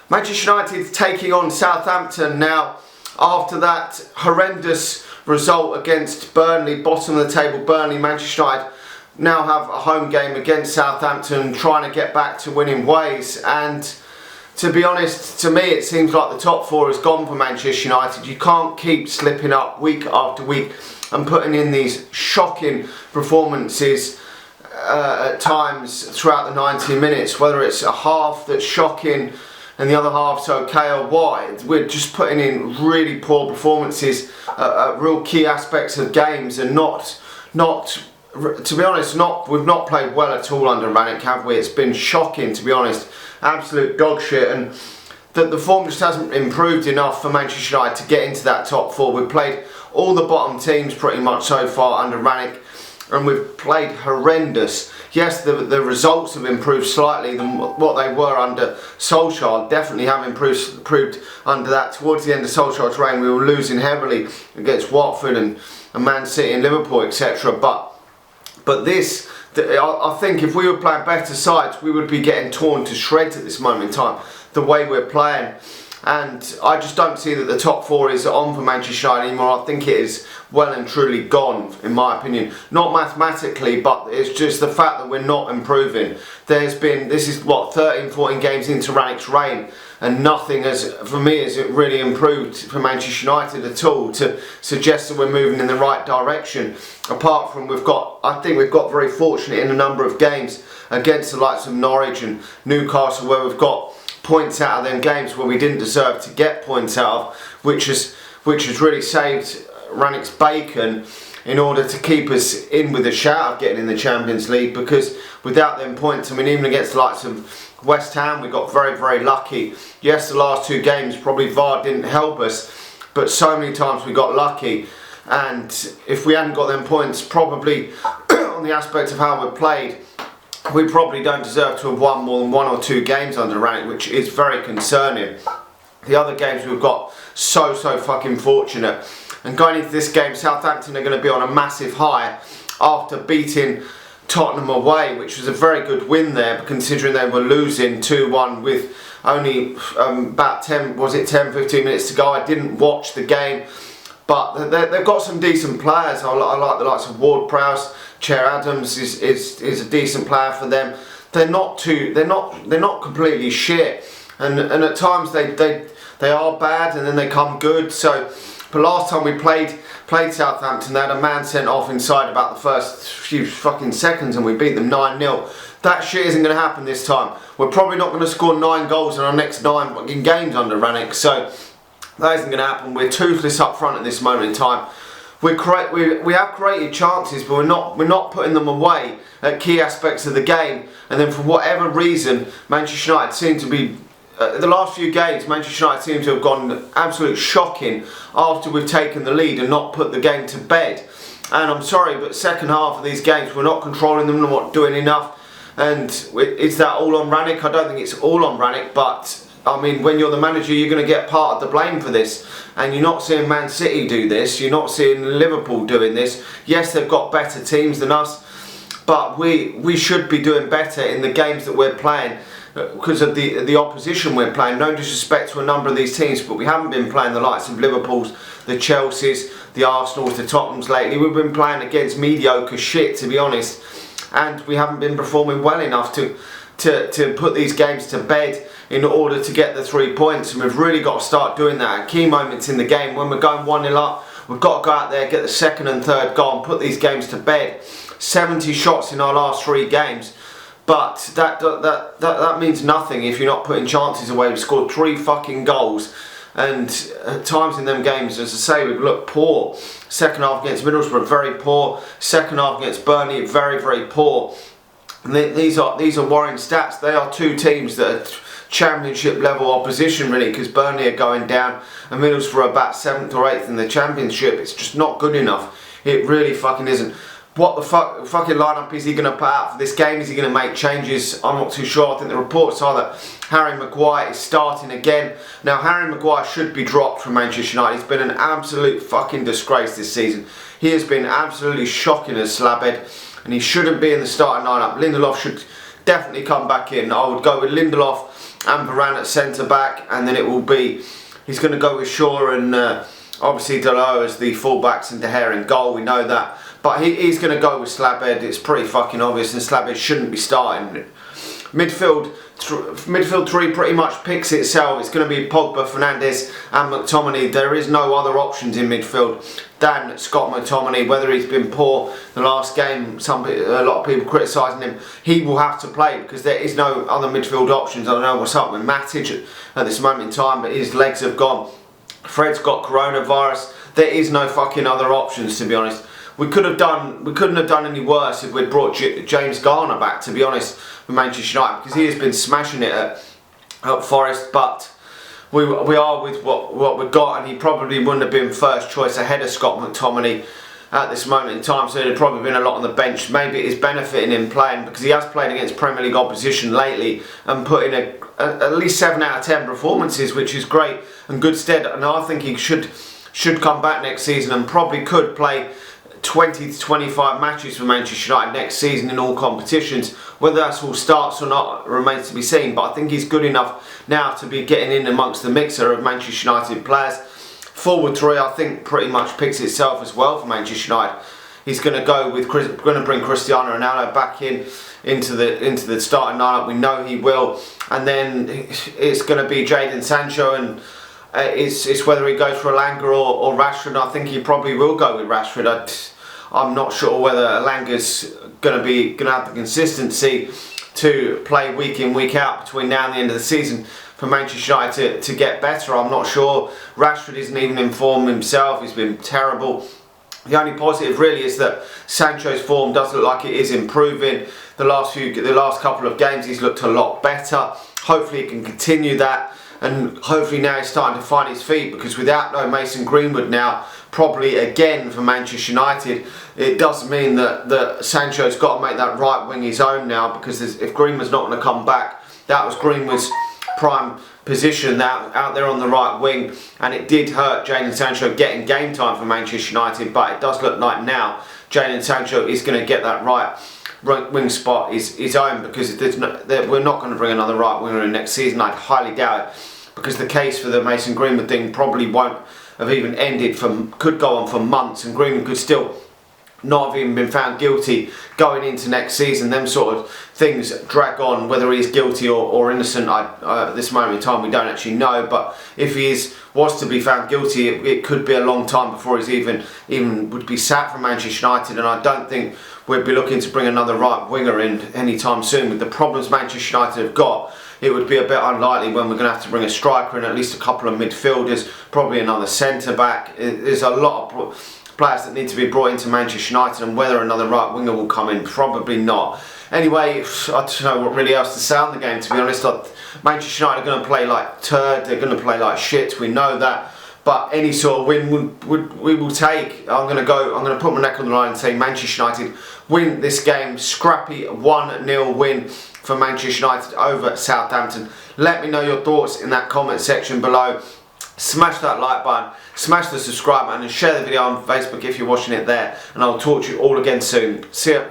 Manchester United taking on Southampton now after that horrendous result against Burnley, bottom of the table Burnley. Manchester United now have a home game against Southampton, trying to get back to winning ways. And to be honest, to me it seems like the top four has gone for Manchester United. You can't keep slipping up week after week and putting in these shocking performances at times throughout the 90 minutes, whether it's a half that's shocking and the other half's okay or what. We're just putting in really poor performances at real key aspects of games, and not to be honest, we've not played well at all under Rannick, have we? It's been shocking, to be honest, absolute dog shit, and the form just hasn't improved enough for Manchester United to get into that top four. We've played all the bottom teams pretty much so far under Rannick, and we've played horrendous. Yes, the results have improved slightly than what they were under Solskjaer. Definitely have improved under that. Towards the end of Solskjaer's reign, we were losing heavily against Watford and Man City and Liverpool, etc. But this, I think if we were playing better sides, we would be getting torn to shreds at this moment in time, the way we're playing. And I just don't see that the top four is on for Manchester United anymore. I think it is well and truly gone, in my opinion. Not mathematically, but it's just the fact that we're not improving. This is what, 13, 14 games into Rannick's reign, and nothing has, for me, has it really improved for Manchester United at all to suggest that we're moving in the right direction. Apart from I think we've got very fortunate in a number of games against the likes of Norwich and Newcastle, where we've got points out of them games where we didn't deserve to get points out of, which has really saved Rannick's bacon in order to keep us in with a shout of getting in the Champions League. Because without them points, I mean, even against the likes of West Ham, we got very, very lucky. Yes, the last two games probably VAR didn't help us, but so many times we got lucky. And if we hadn't got them points, probably on the aspect of how we played, we probably don't deserve to have won more than 1 or 2 games under Rannick, which is very concerning. The other games we've got so fucking fortunate. And going into this game, Southampton are going to be on a massive high after beating Tottenham away, which was a very good win there, considering they were losing 2-1 with only about 10, 15 minutes to go. I didn't watch the game, but they've got some decent players. I like the likes of Ward-Prowse. Chair Adams is a decent player for them. They're not completely shit, and at times they are bad and then they come good. So, but last time we played Southampton, they had a man sent off inside about the first few fucking seconds, and we beat them 9-0. That shit isn't going to happen this time. We're probably not going to score 9 goals in our next 9 fucking games under Rannick. So that isn't going to happen. We're toothless up front at this moment in time. We have created chances, but we're not putting them away at key aspects of the game. And then for whatever reason, Manchester United seem to be, the last few games, Manchester United seem to have gone absolute shocking after we've taken the lead and not put the game to bed. And I'm sorry, but second half of these games, we're not controlling them, we're not doing enough. And is that all on Rannick? I don't think it's all on Rannick, but I mean, when you're the manager, you're going to get part of the blame for this. And you're not seeing Man City do this, you're not seeing Liverpool doing this. Yes, they've got better teams than us, but we should be doing better in the games that we're playing because of the opposition we're playing. No disrespect to a number of these teams, but we haven't been playing the likes of Liverpool's, the Chelsea's, the Arsenal's, the Tottenham's lately. We've been playing against mediocre shit, to be honest, and we haven't been performing well enough to put these games to bed in order to get the 3 points. And we've really got to start doing that at key moments in the game. When we're going 1-0 up, we've got to go out there, get the second and third goal and put these games to bed. 70 shots in our last 3 games, but that means nothing if you're not putting chances away. We've scored 3 fucking goals, and at times in them games, as I say, we've looked poor. Second half against Middlesbrough, very poor. Second half against Burnley, very, very poor. And these are worrying stats. They are 2 teams that are Championship level opposition, really, because Burnley are going down and Middlesbrough are about 7th or 8th in the Championship. It's just not good enough. It really fucking isn't. What the fucking lineup is he going to put out for this game? Is he going to make changes? I'm not too sure. I think the reports are that Harry Maguire is starting again. Now, Harry Maguire should be dropped from Manchester United. He's been an absolute fucking disgrace this season. He has been absolutely shocking as slabhead, and he shouldn't be in the starting lineup. Lindelof should definitely come back in. I would go with Lindelof and Varane at centre back, and then it will be, he's going to go with Shaw and obviously Dalot as the fullbacks and De Gea in goal, we know that. But he's going to go with Slabhead, it's pretty fucking obvious, and Slabhead shouldn't be starting. Midfield three pretty much picks itself. It's going to be Pogba, Fernandes and McTominay. There is no other options in midfield than Scott McTominay. Whether he's been poor the last game, a lot of people criticising him, he will have to play because there is no other midfield options. I don't know what's up with Matic at this moment in time, but his legs have gone. Fred's got coronavirus. There is no fucking other options, to be honest. We couldn't have done any worse if we'd brought James Garner back, to be honest, with Manchester United, because he has been smashing it at Forest. But we are with what we've got, and he probably wouldn't have been first choice ahead of Scott McTominay at this moment in time. So there'd probably been a lot on the bench. Maybe it is benefiting him playing because he has played against Premier League opposition lately and put in at least 7 out of 10 performances, which is great and good stead. And I think he should come back next season and probably could play 20 to 25 matches for Manchester United next season in all competitions. Whether that's all starts or not remains to be seen, but I think he's good enough now to be getting in amongst the mixer of Manchester United players. Forward three, I think, pretty much picks itself as well for Manchester United. He's going to go with going to bring Cristiano Ronaldo back into the starting lineup. We know he will, and then it's going to be Jadon Sancho, and it's whether he goes for Elanga or Rashford. I think he probably will go with Rashford. I'm not sure whether Elanga's going to have the consistency to play week in, week out between now and the end of the season for Manchester United to get better. I'm not sure. Rashford isn't even in form himself. He's been terrible. The only positive really is that Sancho's form does look like it is improving. The last couple of games he's looked a lot better. Hopefully he can continue that, and hopefully now he's starting to find his feet, because without no Mason Greenwood now, probably again for Manchester United, it does mean that Sancho's got to make that right wing his own now, because if Greenwood's not going to come back, that was Greenwood's prime position out there on the right wing, and it did hurt Jadon Sancho getting game time for Manchester United. But it does look like now Jadon Sancho is going to get that right wing spot his own, because we're not going to bring another right winger in next season. I'd highly doubt it, because the case for the Mason Greenwood thing probably won't have even ended, could go on for months, and Greenwood could still not have even been found guilty going into next season. Them sort of things drag on. Whether he is guilty or innocent, at this moment in time we don't actually know. But if he was to be found guilty, it could be a long time before he's even would be sacked from Manchester United. And I don't think we'd be looking to bring another right winger in anytime soon. With the problems Manchester United have got, it would be a bit unlikely when we're going to have to bring a striker in, at least a couple of midfielders, probably another centre back. There's a lot of players that need to be brought into Manchester United, and whether another right winger will come in, probably not. Anyway, I don't know what really else to say on the game, to be honest. Manchester United are going to play like turd, they're going to play like shit, we know that. But any sort of win we will take. I'm going to put my neck on the line and say Manchester United win this game. Scrappy 1-0 win for Manchester United over Southampton. Let me know your thoughts in that comment section below. Smash that like button, smash the subscribe button, and share the video on Facebook if you're watching it there. And I'll talk to you all again soon. See ya.